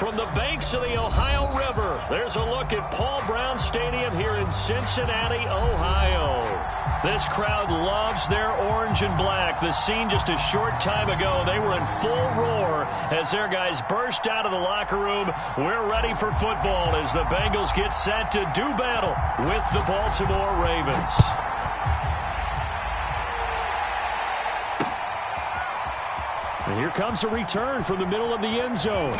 From the banks of the Ohio River, there's a look at Paul Brown Stadium here in Cincinnati, Ohio. This crowd loves their orange and black. The scene just a short time ago, they were in full roar as their guys burst out of the locker room. We're ready for football as the Bengals get set to do battle with the Baltimore Ravens. And here comes a return from the middle of the end zone.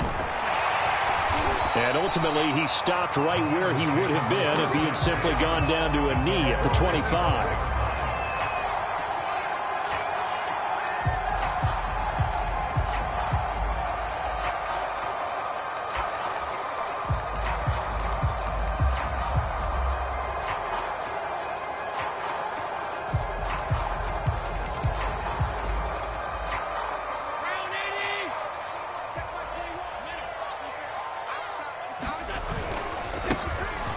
And ultimately, he stopped right where he would have been if he had simply gone down to a knee at the 25.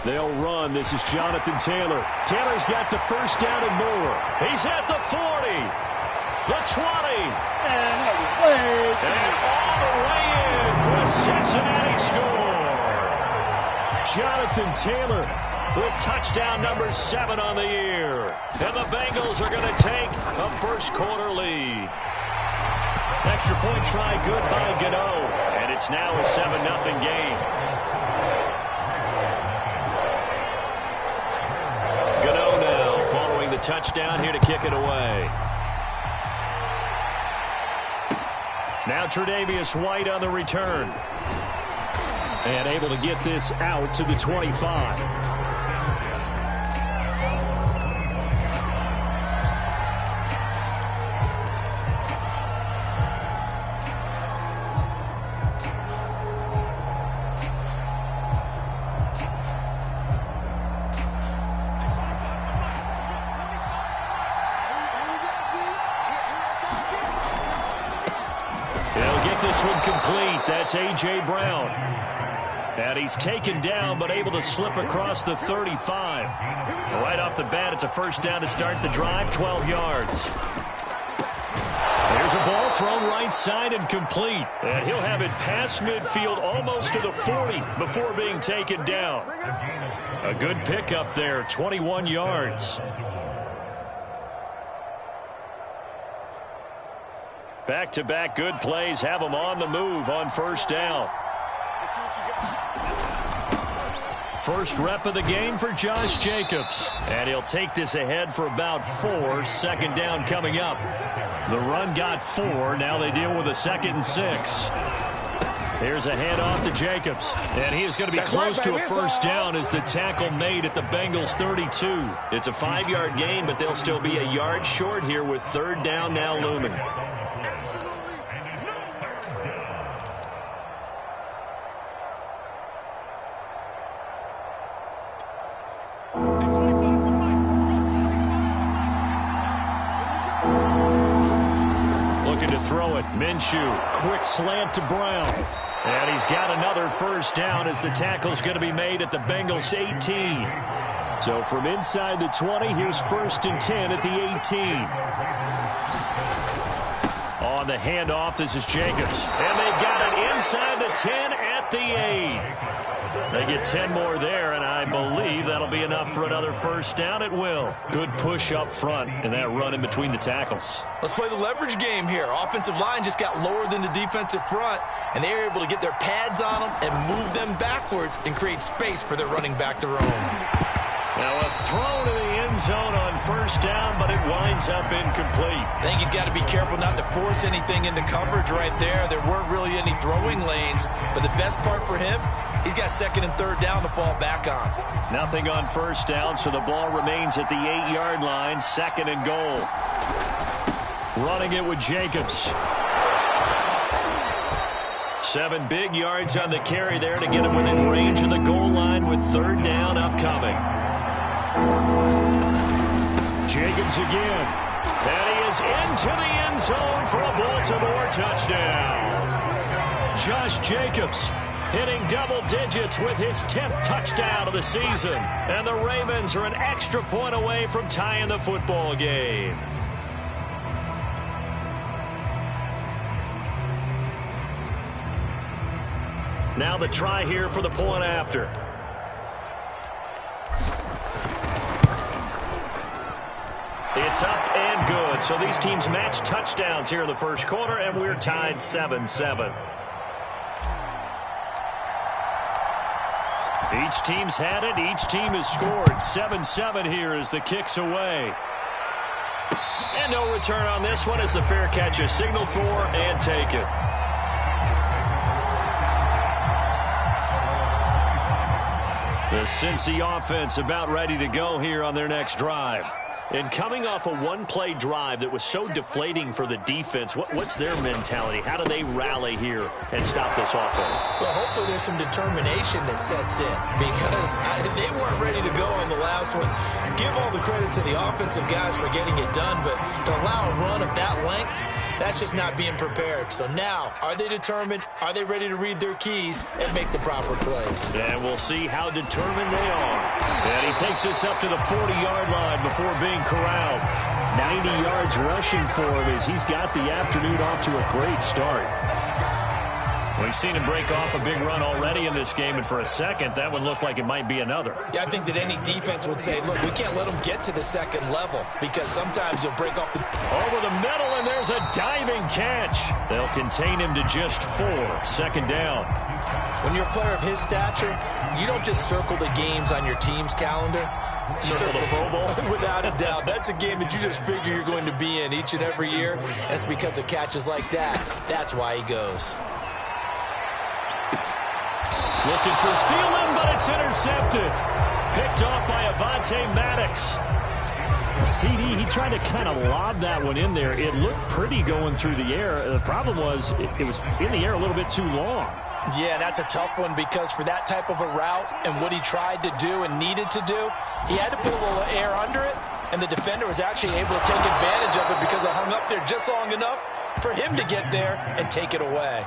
They'll run. This is Jonathan Taylor. Taylor's got the first down and more. He's at the 40, the 20, and all the way in for a Cincinnati score. Jonathan Taylor with touchdown number 7 on the year. And the Bengals are going to take a first quarter lead. Extra point try good by Gano. And it's now a 7-0 game. Gano now following the touchdown here to kick it away. Now Tre'Davious White on the return. And able to get this out to the 25. This one complete. That's A.J. Brown. And he's taken down but able to slip across the 35. Right off the bat, it's a first down to start the drive, 12 yards. There's a ball thrown right side and complete. And he'll have it past midfield almost to the 40 before being taken down. A good pickup there, 21 yards. Back-to-back good plays have them on the move on first down. First rep of the game for Josh Jacobs. And he'll take this ahead for about 4. Second down coming up. The run got 4. Now they deal with a 2nd and 6. Here's a handoff to Jacobs. And he is going to be close to a first down as the tackle made at the Bengals 32. It's a 5-yard gain, but they'll still be a yard short here with third down now looming. Throw it. Minshew. Quick slant to Brown. And he's got another first down as the tackle's going to be made at the Bengals 18. So from inside the 20, here's 1st and 10 at the 18. On the handoff, this is Jacobs. And they've got it inside the 10 at the 8. They get 10 more there, and I believe that'll be enough for another first down. It will. Good push up front and that run in between the tackles. Let's play the leverage game here. Offensive line just got lower than the defensive front, and they were able to get their pads on them and move them backwards and create space for their running back to roam. Now a throw to the end zone on first down, but it winds up incomplete. I think he's got to be careful not to force anything into coverage right there. There weren't really any throwing lanes, but the best part for him, he's got 2nd and 3rd down to fall back on. Nothing on first down, so the ball remains at the 8-yard line, 2nd and goal. Running it with Jacobs. 7 big yards on the carry there to get him within range of the goal line with third down upcoming. Jacobs again. And he is into the end zone for a Baltimore touchdown. Josh Jacobs hitting double digits with his 10th touchdown of the season. And the Ravens are an extra point away from tying the football game. Now the try here for the point after. It's up and good. So these teams match touchdowns here in the first quarter, and we're tied 7-7. Each team's had it. Each team has scored. 7-7 here as the kick's away. And no return on this one as the fair catch is signaled for and taken. The Cincy offense about ready to go here on their next drive. And coming off a one-play drive that was so deflating for the defense, what's their mentality? How do they rally here and stop this offense? Well, hopefully there's some determination that sets in because they weren't ready to go on the last one. Give all the credit to the offensive guys for getting it done, but to allow a run of that length, that's just not being prepared. So now, are they determined? Are they ready to read their keys and make the proper plays? And we'll see how determined they are. And he takes us up to the 40-yard line before being corralled. 90 yards rushing for him as he's got the afternoon off to a great start. We've seen him break off a big run already in this game, and for a second, that one looked like it might be another. Yeah, I think that any defense would say, look, we can't let them get to the second level because sometimes you'll break off the... Over the middle, and there's a diving catch. They'll contain him to just 4. Second down. When you're a player of his stature, you don't just circle the games on your team's calendar. You circle the Pro Bowl? Without a doubt. That's a game that you just figure you're going to be in each and every year. And it's because of catches like that. That's why he goes. Looking for Thielen, but it's intercepted. Picked off by Avonte Maddox. CD, he tried to kind of lob that one in there. It looked pretty going through the air. The problem was it was in the air a little bit too long. Yeah, that's a tough one because for that type of a route and what he tried to do and needed to do, he had to put a little air under it, and the defender was actually able to take advantage of it because it hung up there just long enough for him to get there and take it away.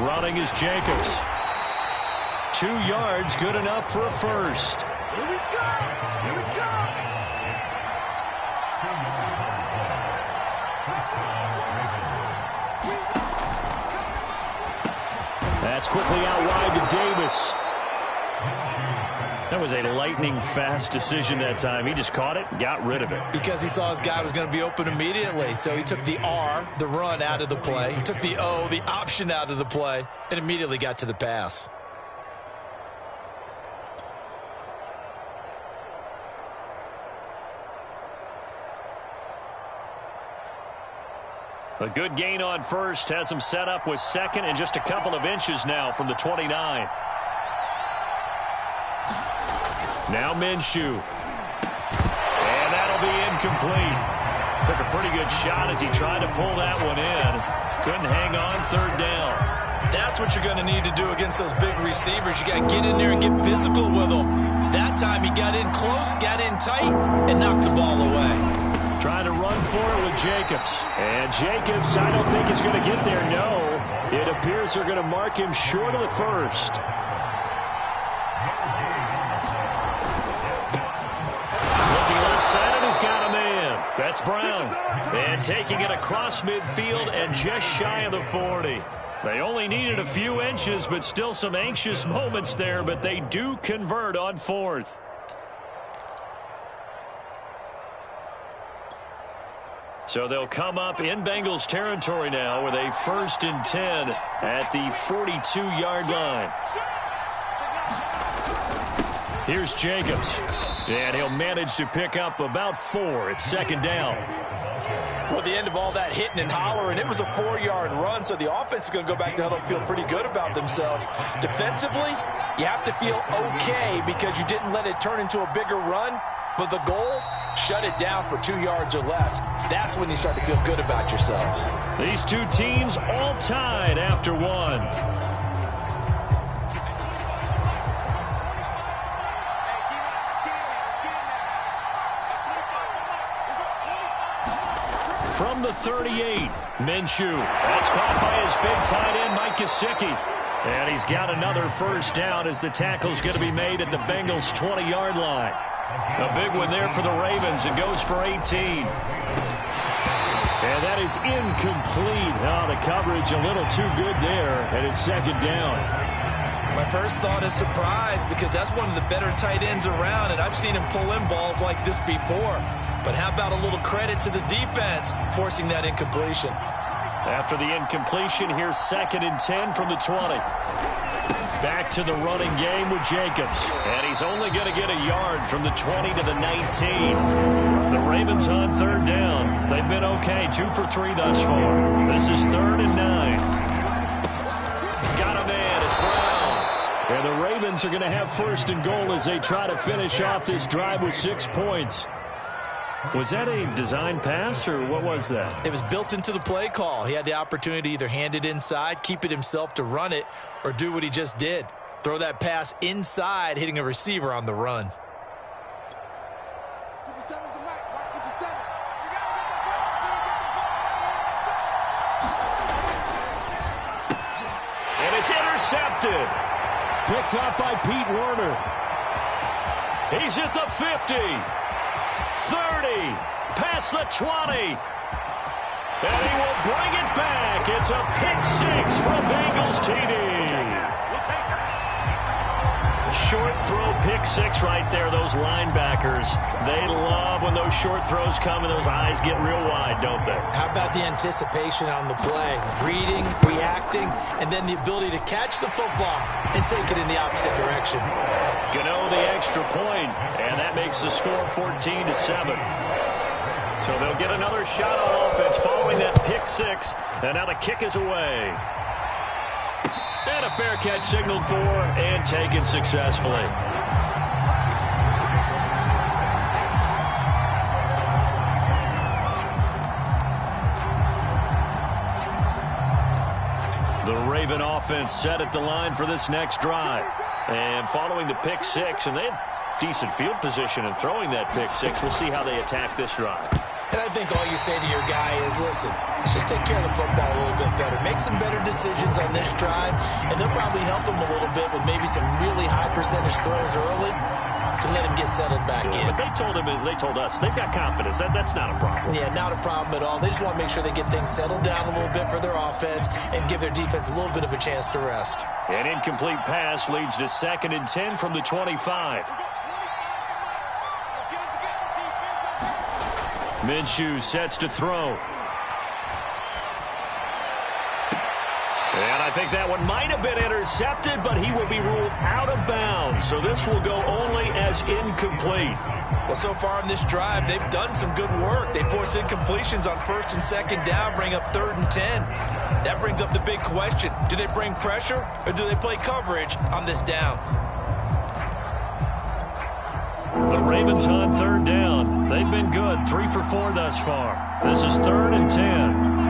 Running is Jacobs. 2 yards, good enough for a first. Here we go! Here we go! That's quickly out wide to Davis. That was a lightning-fast decision that time. He just caught it, got rid of it. Because he saw his guy was going to be open immediately. So he took the R, the run, out of the play. He took the O, the option, out of the play, and immediately got to the pass. A good gain on first. Has him set up with second and just a couple of inches now from the 29. Now Minshew. And that'll be incomplete. Took a pretty good shot as he tried to pull that one in. Couldn't hang on. Third down. That's what you're going to need to do against those big receivers. You got to get in there and get physical with them. That time he got in close, got in tight, and knocked the ball away. Trying to run for it with Jacobs. And Jacobs, I don't think is going to get there. No. It appears they're going to mark him short of the first. He's got a man. That's Brown. And taking it across midfield and just shy of the 40. They only needed a few inches, but still some anxious moments there, but they do convert on fourth. So they'll come up in Bengals territory now with a 1st and 10 at the 42-yard line. Here's Jacobs. And he'll manage to pick up about 4. It's second down. Well, the end of all that hitting and hollering, it was a 4-yard run, so the offense is going to go back to huddle and feel pretty good about themselves. Defensively, you have to feel okay because you didn't let it turn into a bigger run, but the goal, shut it down for 2 yards or less. That's when you start to feel good about yourselves. These two teams all tied after one. From the 38, Minshew. That's caught by his big tight end, Mike Gesicki. And he's got another first down as the tackle's going to be made at the Bengals' 20-yard line. A big one there for the Ravens. It goes for 18. And that is incomplete. Oh, the coverage a little too good there, and it's second down. My first thought is surprise, because that's one of the better tight ends around, and I've seen him pull in balls like this before. But how about a little credit to the defense forcing that incompletion? After the incompletion, here's 2nd and 10 from the 20. Back to the running game with Jacobs. And he's only going to get a yard from the 20 to the 19. The Ravens on 3rd down. They've been okay, 2 for 3 thus far. This is 3rd and 9. Got a man. It's Brown. And the Ravens are going to have 1st and goal as they try to finish off this drive with 6 points. Was that a design pass, or what was that? It was built into the play call. He had the opportunity to either hand it inside, keep it himself to run it, or do what he just did. Throw that pass inside, hitting a receiver on the run. 57's the light. Watch 57. And it's intercepted. Picked up by Pete Werner. He's at the 50. 30, past the 20, and he will bring it back. It's a pick 6 from Bengals TD. Short throw, pick 6 right there. Those linebackers, they love when those short throws come and those eyes get real wide, don't they? How about the anticipation on the play? Reading, reacting, and then the ability to catch the football and take it in the opposite direction. Gano the extra point, and that makes the score 14-7. So they'll get another shot on offense following that pick 6, and now the kick is away. And a fair catch signaled for and taken successfully. The Raven offense set at the line for this next drive. And following the pick 6, and they had decent field position in throwing that pick 6. We'll see how they attack this drive. And I think all you say to your guy is, listen, let's just take care of the football a little bit better. Make some better decisions on this drive, and they'll probably help him a little bit with maybe some really high percentage throws early to let him get settled back in. But they told us, they've got confidence. That's not a problem. Yeah, not a problem at all. They just want to make sure they get things settled down a little bit for their offense and give their defense a little bit of a chance to rest. An incomplete pass leads to 2nd and 10 from the 25. Minshew sets to throw. And I think that one might have been intercepted, but he will be ruled out of bounds. So this will go only as incomplete. Well, so far in this drive, they've done some good work. They force incompletions on 1st and 2nd down, bring up 3rd and 10. That brings up the big question. Do they bring pressure, or do they play coverage on this down? The Ravens on 3rd down. They've been good, 3 for 4 thus far. This is 3rd and 10.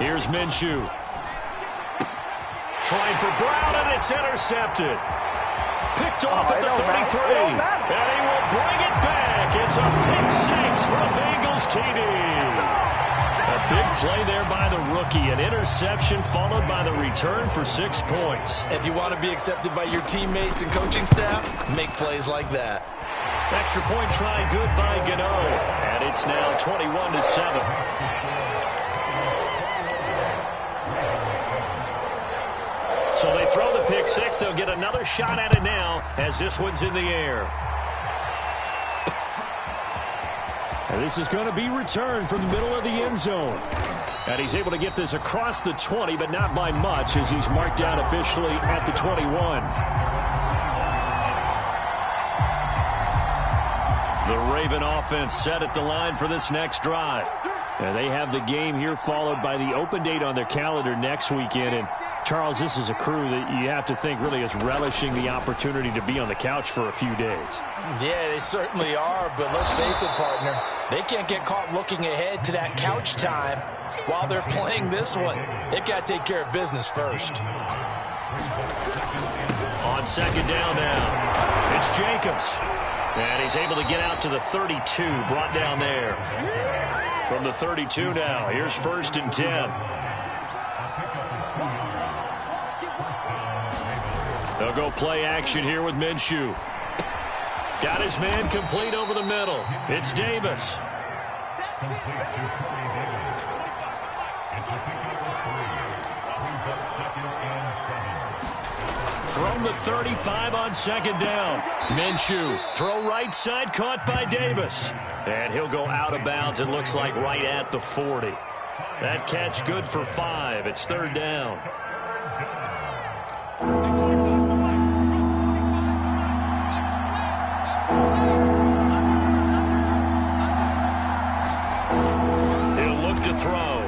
Here's Minshew. Trying for Brown, and it's intercepted. Picked off at the 33. And he will bring it back. It's a pick 6 from Bengals TD. A big play there by the rookie. An interception followed by the return for 6 points. If you want to be accepted by your teammates and coaching staff, make plays like that. Extra point try good by Gano. And it's now 21-7. So they throw the pick 6. They'll get another shot at it now as this one's in the air. And this is going to be returned from the middle of the end zone. And he's able to get this across the 20, but not by much as he's marked down officially at the 21. The Raven offense set at the line for this next drive. And they have the game here followed by the open date on their calendar next weekend. And Charles, this is a crew that you have to think really is relishing the opportunity to be on the couch for a few days. Yeah, they certainly are, but let's face it, partner. They can't get caught looking ahead to that couch time while they're playing this one. They've got to take care of business first. On 2nd down now, it's Jacobs. And he's able to get out to the 32, brought down there. From the 32 now, here's 1st and 10. They'll go play action here with Minshew. Got his man complete over the middle. It's Davis. From the 35 on second down. Minshew, throw right side, caught by Davis. And he'll go out of bounds, it looks like right at the 40. That catch good for 5. It's third down. He'll look to throw.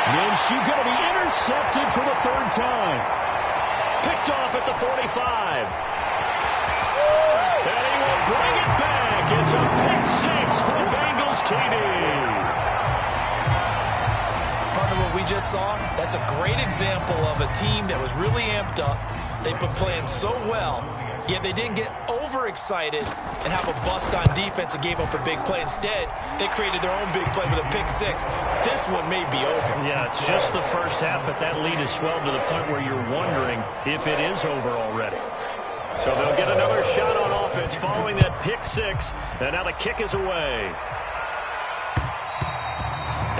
Minshew going to be intercepted for the third time. Picked off at the 45. And he will bring it back. It's a pick 6 for the Bengals TD. Part of what we just saw, that's a great example of a team that was really amped up. They've been playing so well, yet they didn't get overexcited and have a bust on defense and gave up a big play. Instead, they created their own big play with a pick 6. This one may be over. Yeah, it's just the first half, but that lead has swelled to the point where you're wondering if it is over already. So they'll get another shot on offense following that pick 6, and now the kick is away.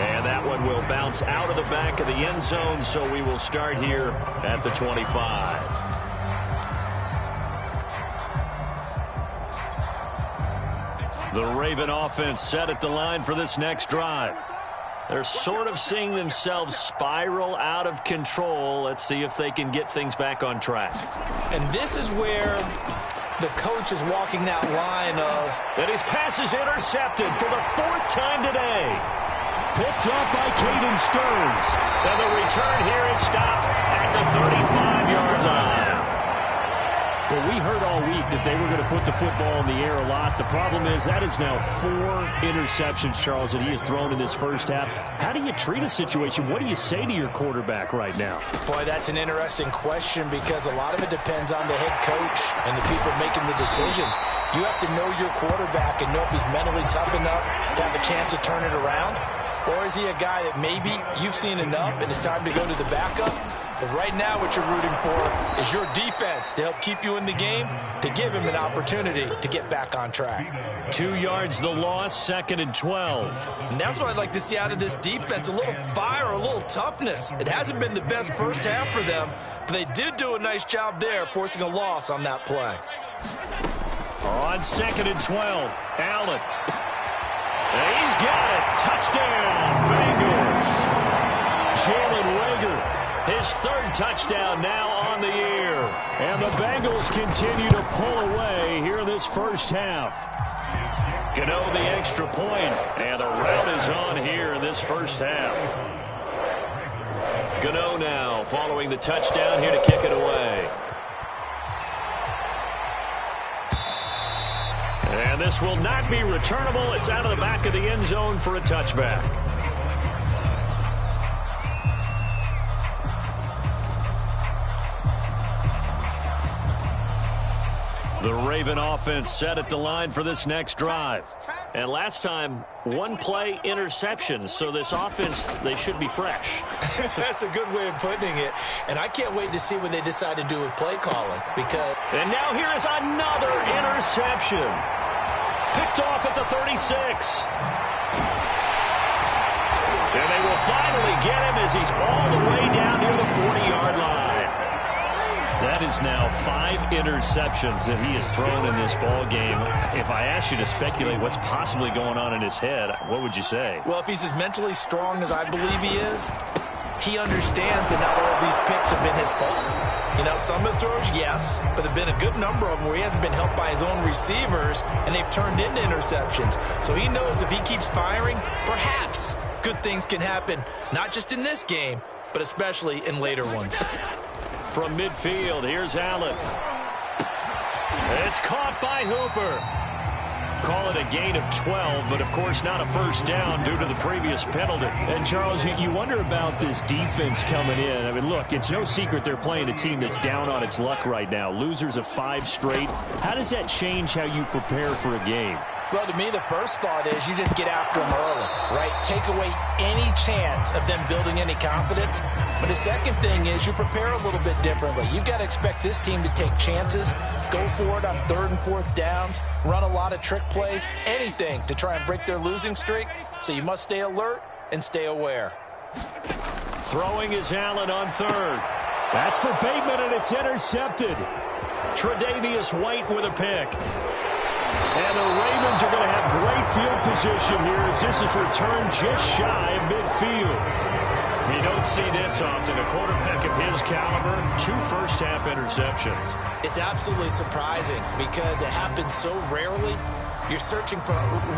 And that one will bounce out of the back of the end zone, so we will start here at the 25. The Raven offense set at the line for this next drive. They're sort of seeing themselves spiral out of control. Let's see if they can get things back on track. And this is where the coach is walking that line of... And his pass is intercepted for the 4th time today. Picked up by Caden Stearns. And the return here is stopped at the 35-yard line. Well, we heard all week that they were going to put the football in the air a lot. The problem is that is now 4 interceptions, Charles, that he has thrown in this first half. How do you treat a situation? What do you say to your quarterback right now? Boy, that's an interesting question because a lot of it depends on the head coach and the people making the decisions. You have to know your quarterback and know if he's mentally tough enough to have a chance to turn it around. Or is he a guy that maybe you've seen enough and it's time to go to the backup? But right now what you're rooting for is your defense to help keep you in the game, to give him an opportunity to get back on track. 2 yards the loss, 2nd and 12. And that's what I'd like to see out of this defense, a little fire, a little toughness. It hasn't been the best first half for them, but they did do a nice job there forcing a loss on that play. On 2nd and 12, Allen. And he's got it. Touchdown, Bengals. Jalen Reagor. His 3rd touchdown now on the year. And the Bengals continue to pull away here in this first half. Gano the extra point, and the rout is on here in this first half. Gano now following the touchdown here to kick it away. And this will not be returnable. It's out of the back of the end zone for a touchback. The Raven offense set at the line for this next drive. And last time, 1-play interception. So this offense, they should be fresh. That's a good way of putting it. And I can't wait to see what they decide to do with play calling. Because... And now here is another interception. Picked off at the 36. And they will finally get him as he's all the way down near the 40-yard line. That is now 5 interceptions that he has thrown in this ball game. If I asked you to speculate what's possibly going on in his head, what would you say? Well, if he's as mentally strong as I believe he is, he understands that not all of these picks have been his fault. You know, some of the throws, yes, but there have been a good number of them where he hasn't been helped by his own receivers, and they've turned into interceptions. So he knows if he keeps firing, perhaps good things can happen, not just in this game, but especially in later ones. From midfield, here's Allen. It's caught by Hooper. Call it a gain of 12, but of course not a first down due to the previous penalty. And Charles, you wonder about this defense coming in. I mean, look, it's no secret they're playing a team that's down on its luck right now. Losers of 5 straight. How does that change how you prepare for a game? Well, to me, the first thought is you just get after them early, right? Take away any chance of them building any confidence. But the second thing is you prepare a little bit differently. You've got to expect this team to take chances, go for it on 3rd and 4th downs, run a lot of trick plays, anything to try and break their losing streak. So you must stay alert and stay aware. Throwing is Allen on 3rd. That's for Bateman, and it's intercepted. Tre'Davious White with a pick. And the Ravens are going to have great field position here as this is returned just shy of midfield. You don't see this often. A quarterback of his caliber, 2 first-half interceptions. It's absolutely surprising because it happens so rarely. You're searching for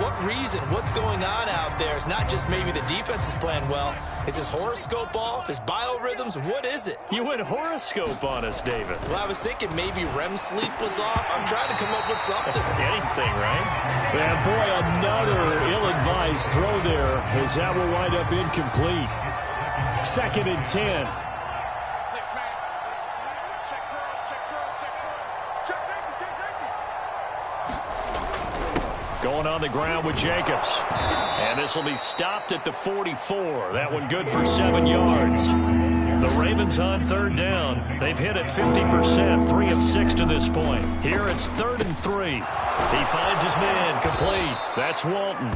what reason, what's going on out there. It's not just maybe the defense is playing well. Is his horoscope off? His biorhythms? What is it? You went horoscope on us, David. Well, I was thinking maybe REM sleep was off. I'm trying to come up with something. Anything, right? And boy, another ill-advised throw there as that will wind up incomplete. 2nd and 10. Going on the ground with Jacobs. And this will be stopped at the 44. That one good for 7 yards. The Ravens on 3rd down. They've hit it 50%, 3 of 6 to this point. Here it's 3rd and 3. He finds his man complete. That's Walton.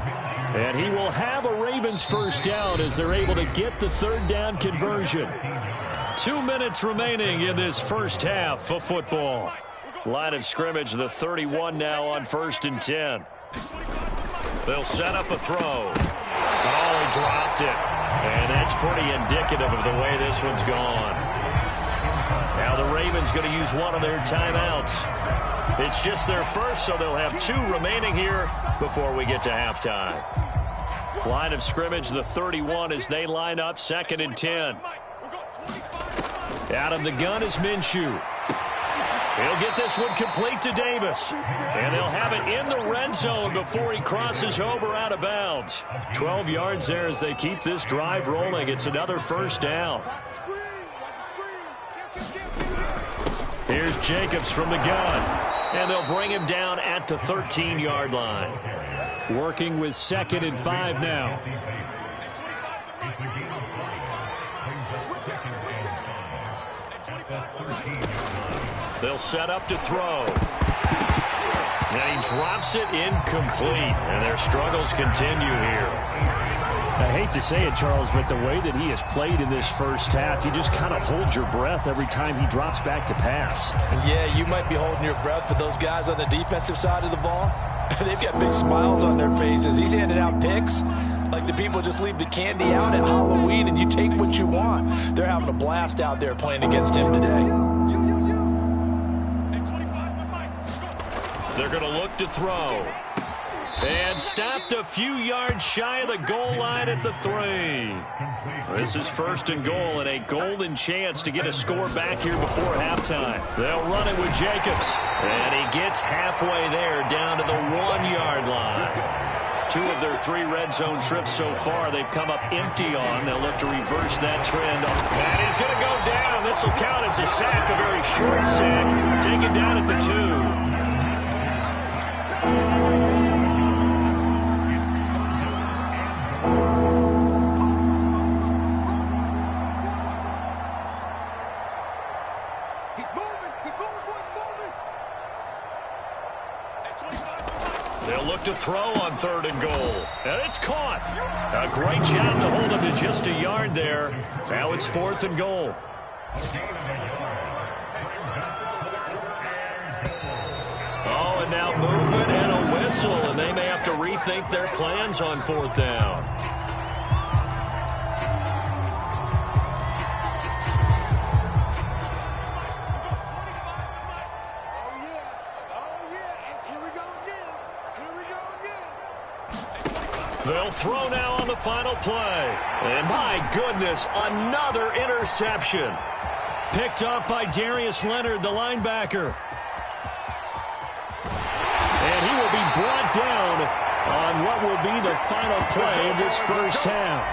And he will have a Ravens first down as they're able to get the 3rd down conversion. 2 minutes remaining in this first half of football. Line of scrimmage, the 31 now on 1st and 10. They'll set up a throw. Oh, he dropped it. And that's pretty indicative of the way this one's gone. Now the Ravens going to use one of their timeouts. It's just their first, so they'll have 2 remaining here before we get to halftime. Line of scrimmage, the 31 as they line up, 2nd and 10. Out of the gun is Minshew. He'll get this one complete to Davis. And they'll have it in the red zone before he crosses over out of bounds. 12 yards there as they keep this drive rolling. It's another first down. Here's Jacobs from the gun. And they'll bring him down at the 13-yard line. Working with 2nd and 5 now. They'll set up to throw. And he drops it incomplete. And their struggles continue here. I hate to say it, Charles, but the way that he has played in this first half, you just kind of hold your breath every time he drops back to pass. Yeah, you might be holding your breath, but those guys on the defensive side of the ball, they've got big smiles on their faces. He's handing out picks like the people just leave the candy out at Halloween and you take what you want. They're having a blast out there playing against him today. They're going to look to throw. And stopped a few yards shy of the goal line at the 3. This is 1st and goal and a golden chance to get a score back here before halftime. They'll run it with Jacobs. And he gets halfway there down to the 1-yard line. 2 of their 3 red zone trips so far they've come up empty on. They'll look to reverse that trend. And he's going to go down. This will count as a sack, a very short sack. Taken down at the 2. They'll look to throw on 3rd and goal. And it's caught. A great job to hold him to just a yard there. Now it's 4th and goal. Oh, and now movement and a whistle, and they may have to rethink their plans on 4th down. They'll throw now on the final play. And my goodness, another interception. Picked up by Darius Leonard, the linebacker. And he will be brought down on what will be the final play of this first half.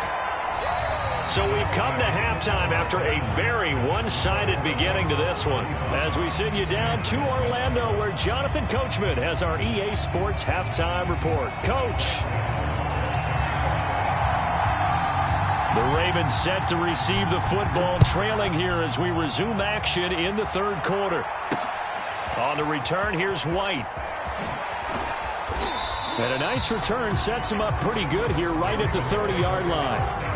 So we've come to halftime after a very one-sided beginning to this one. As we send you down to Orlando, where Jonathan Coachman has our EA Sports halftime report. Coach. The Ravens set to receive the football, trailing here as we resume action in the third quarter. On the return, here's White. And a nice return sets him up pretty good here right at the 30-yard line.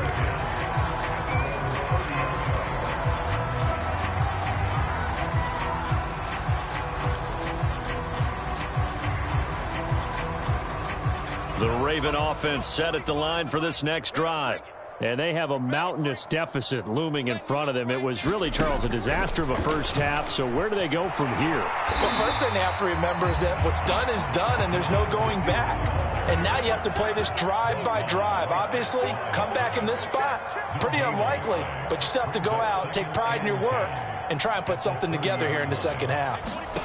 The Raven offense set at the line for this next drive. And they have a mountainous deficit looming in front of them. It was really, Charles, a disaster of a first half. So where do they go from here? The first thing they have to remember is that what's done is done, and there's no going back. And now you have to play this drive by drive. Obviously, come back in this spot, pretty unlikely. But you still have to go out, take pride in your work, and try and put something together here in the second half.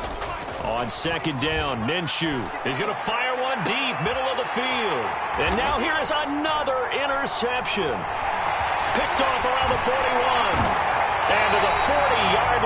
On second down, Minshew is going to fire one deep, middle of the field. And now here is another interception. Picked off around the 41. And to the 40-yard